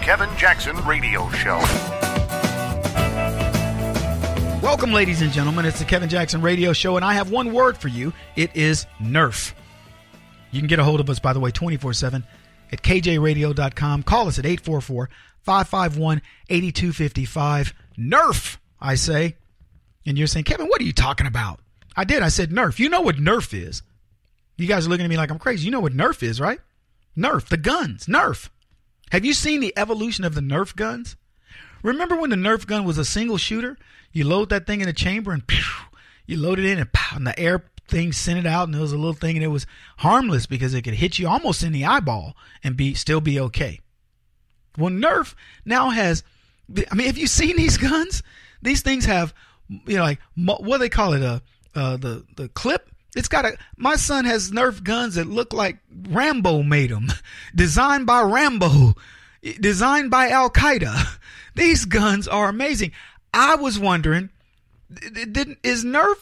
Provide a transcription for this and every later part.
Kevin Jackson Radio Show. Welcome, ladies and gentlemen. It's the Kevin Jackson Radio Show, and I have one word for you. It is Nerf. You can get a hold of us, by the way, 24/7 at kjradio.com. Call us at 844-551-8255. Nerf, I say. And you're saying, Kevin, what are you talking about? I did. I said Nerf. You know what Nerf is. You guys are looking at me like I'm crazy. You know what Nerf is, right? Nerf, the guns, Nerf. Have you seen the evolution of the Nerf guns? Remember when the Nerf gun was a single shooter? You load that thing in a chamber and pew, you load it in and pow, and the air thing sent it out, and it was a little thing, and it was harmless because it could hit you almost in the eyeball and still be okay. Well, Nerf now has, I mean, have you seen these guns? These things have, you know, like, what do they call it? The clip. It's got my son has Nerf guns that look like Rambo made them. Designed by Rambo. Designed by Al-Qaeda. These guns are amazing. I was wondering, is Nerf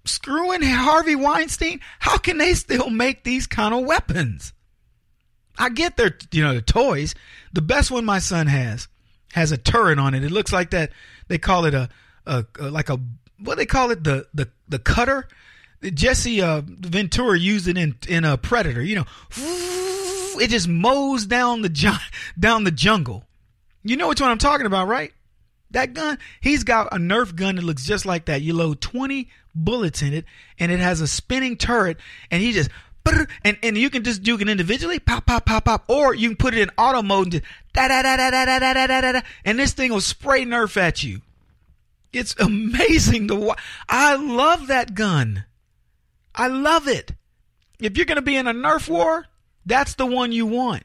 screwing Harvey Weinstein? How can they still make these kind of weapons? I get their, the toys. The best one my son has a turret on it. It looks like that. They call it what they call it? The cutter. Jesse Ventura used it in a Predator. It just mows down the jungle. You know which one I'm talking about, right? That gun, he's got a Nerf gun that looks just like that. You load 20 bullets in it, and it has a spinning turret, and he just, and you can just do it individually, pop, pop, pop, pop, or you can put it in auto mode and just da-da-da-da-da-da-da-da-da, and this thing will spray Nerf at you. It's amazing to watch. I love that gun. I love it. If you're going to be in a Nerf war, that's the one you want.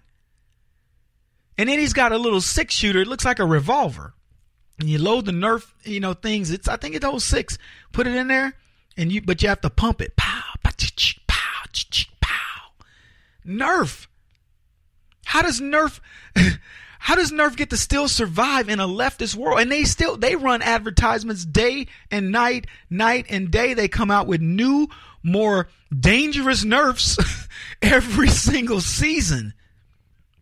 And then he's got a little 6-shooter. It looks like a revolver. And you load the Nerf, things. I think it holds 6. Put it in there, but you have to pump it. Pow, pow, pow, pow. Nerf. How does Nerf get to still survive in a leftist world? And they run advertisements day and night and day. They come out with new, more dangerous Nerfs every single season.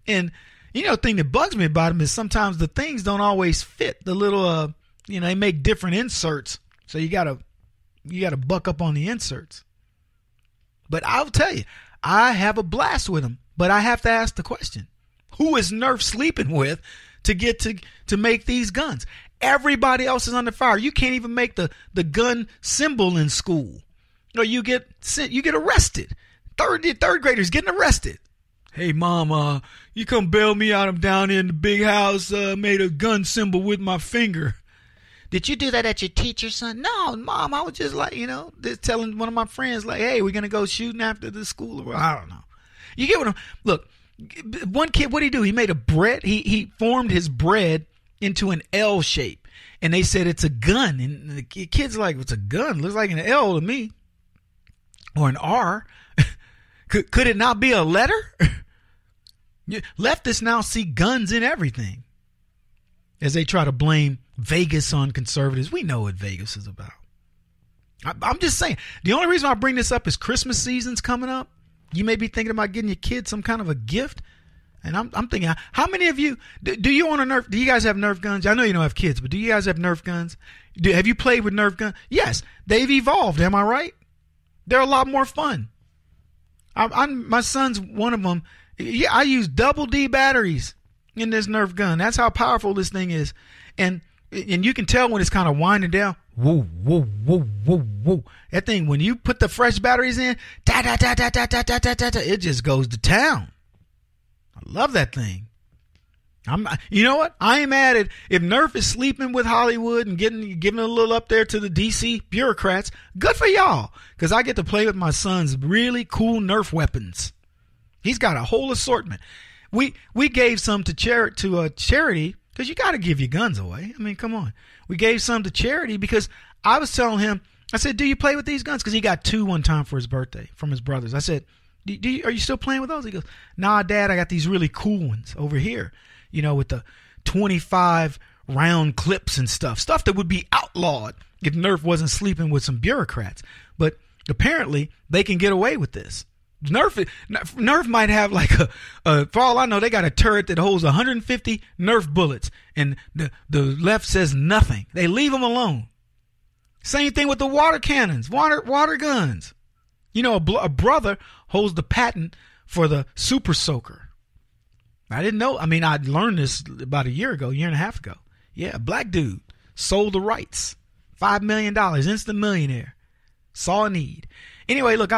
And the thing that bugs me about them is sometimes the things don't always fit. The little, they make different inserts, so you gotta buck up on the inserts. But I'll tell you, I have a blast with them. But I have to ask the question: who is Nerf sleeping with to get to make these guns? Everybody else is under fire. You can't even make the gun symbol in school, or you get arrested. Third graders getting arrested. Hey, Mom, you come bail me out. I'm down in the big house, made a gun symbol with my finger. Did you do that at your teacher, son? No, Mom, I was just like, just telling one of my friends, like, hey, we're going to go shooting after the school. I don't know. You get what I'm, look, one kid, what did he do? He made a bread. He formed his bread into an L shape, and they said it's a gun. And the kid's like, it's a gun. Looks like an L to me. Or an R. Could it not be a letter? Leftists now see guns in everything as they try to blame Vegas on conservatives. We know what Vegas is about. I'm just saying, the only reason I bring this up is Christmas season's coming up. You may be thinking about getting your kids some kind of a gift. And I'm thinking, how many of you, do you own a Nerf? Do you guys have Nerf guns? I know you don't have kids, but do you guys have Nerf guns? Have you played with Nerf guns? Yes, they've evolved. Am I right? They're a lot more fun. My son's one of them. Yeah, I use double D batteries in this Nerf gun. That's how powerful this thing is. And you can tell when it's kind of winding down. Whoa, whoa, whoa, whoa, whoa. That thing, when you put the fresh batteries in, it just goes to town. I love that thing. You know what? I ain't mad at if Nerf is sleeping with Hollywood and giving a little up there to the DC bureaucrats. Good for y'all, because I get to play with my son's really cool Nerf weapons. He's got a whole assortment. We gave some to charity because you got to give your guns away. I mean, come on. We gave some to charity because I was telling him, I said, do you play with these guns? Because he got 2 one time for his birthday from his brothers. I said, are you still playing with those? He goes, nah, Dad, I got these really cool ones over here. With the 25 round clips and stuff that would be outlawed if Nerf wasn't sleeping with some bureaucrats. But apparently they can get away with this. Nerf might have like for all I know, they got a turret that holds 150 Nerf bullets, and the left says nothing. They leave them alone. Same thing with the water cannons, water guns. You know, a brother holds the patent for the Super Soaker. I didn't know. I mean, I learned this about a year and a half ago. Yeah, a black dude sold the rights. $5 million, instant millionaire. Saw a need. Anyway, look,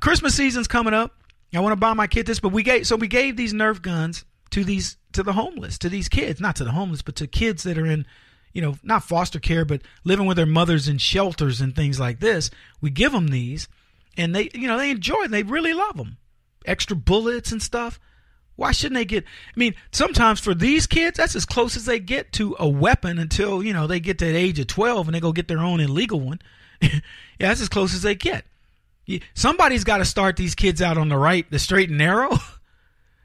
Christmas season's coming up. I want to buy my kid this, but we gave these Nerf guns to the homeless, to these kids, not to the homeless, but to kids that are in, not foster care, but living with their mothers in shelters and things like this. We give them these, and they enjoy it. They really love them. Extra bullets and stuff. Why shouldn't they get? I mean, sometimes for these kids, that's as close as they get to a weapon until they get to the age of 12 and they go get their own illegal one. Yeah, that's as close as they get. Somebody's got to start these kids out on the straight and narrow.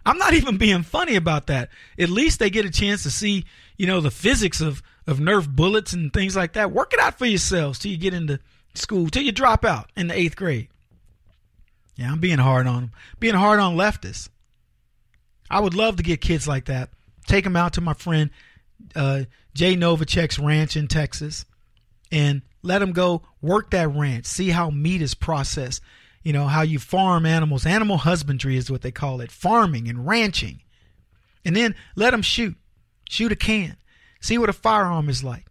I'm not even being funny about that. At least they get a chance to see, the physics of Nerf bullets and things like that. Work it out for yourselves till you get into school, till you drop out in the 8th grade. Yeah, I'm being hard on them. Being hard on leftists. I would love to get kids like that. Take them out to my friend Jay Novacek's ranch in Texas and let them go work that ranch. See how meat is processed. How you farm animals. Animal husbandry is what they call it. Farming and ranching. And then let them shoot. Shoot a can. See what a firearm is like.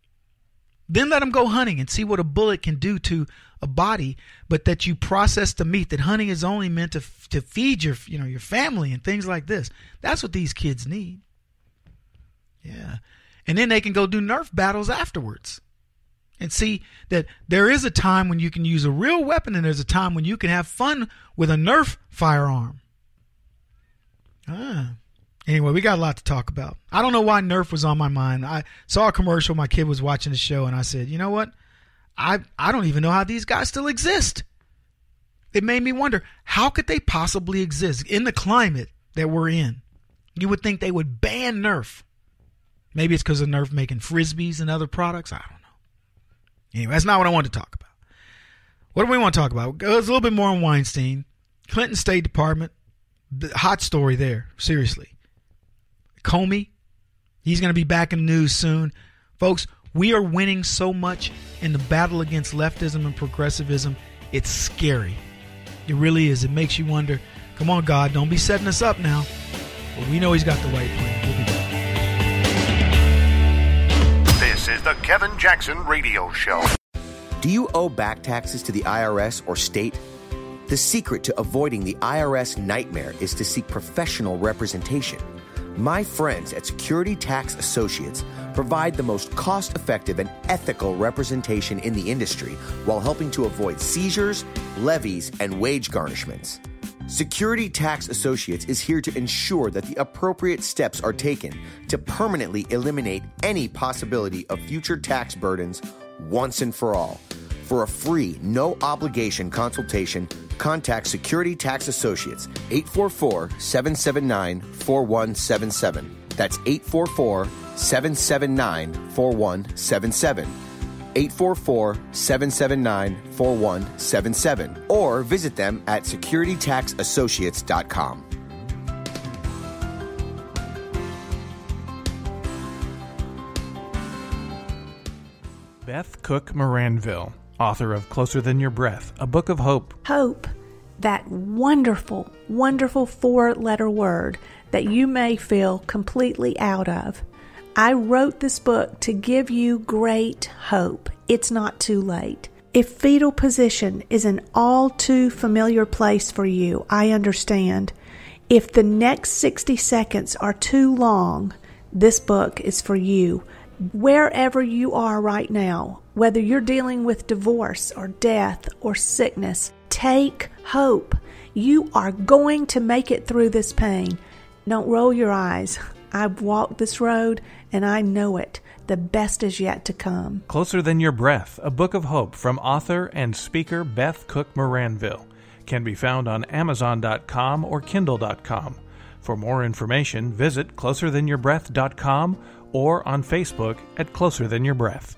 Then let them go hunting and see what a bullet can do to a body, but that you process the meat. That hunting is only meant to feed your family and things like this. That's what these kids need. Yeah. And then they can go do Nerf battles afterwards and see that there is a time when you can use a real weapon and there's a time when you can have fun with a Nerf firearm. Anyway, we got a lot to talk about. I don't know why Nerf was on my mind. I saw a commercial. My kid was watching the show, and I said, you know what? I don't even know how these guys still exist. It made me wonder, how could they possibly exist in the climate that we're in? You would think they would ban Nerf. Maybe it's because of Nerf making Frisbees and other products. I don't know. Anyway, that's not what I wanted to talk about. What do we want to talk about? It was a little bit more on Weinstein. Clinton State Department. The hot story there. Seriously. Comey. He's going to be back in the news soon. Folks, we are winning so much in the battle against leftism and progressivism. It's scary. It really is. It makes you wonder, come on, God, don't be setting us up now. But we know he's got the right plan. We'll be back. This is the Kevin Jackson Radio Show. Do you owe back taxes to the IRS or state? The secret to avoiding the IRS nightmare is to seek professional representation. My friends at Security Tax Associates provide the most cost-effective and ethical representation in the industry while helping to avoid seizures, levies, and wage garnishments. Security Tax Associates is here to ensure that the appropriate steps are taken to permanently eliminate any possibility of future tax burdens once and for all. For a free, no-obligation consultation, contact Security Tax Associates, 844-779-4177. That's 844-779-4177. 844-779-4177. Or visit them at securitytaxassociates.com. Beth Cook Moranville, author of Closer Than Your Breath, a book of hope. Hope, that wonderful, wonderful 4-letter word that you may feel completely out of. I wrote this book to give you great hope. It's not too late. If fetal position is an all too familiar place for you, I understand. If the next 60 seconds are too long, this book is for you. Wherever you are right now, whether you're dealing with divorce or death or sickness, take hope. You are going to make it through this pain. Don't roll your eyes. I've walked this road and I know it. The best is yet to come. Closer Than Your Breath, a book of hope from author and speaker Beth Cook Moranville. Can be found on Amazon.com or Kindle.com. For more information, visit closerthanyourBreath.com or on Facebook at Closer Than Your Breath.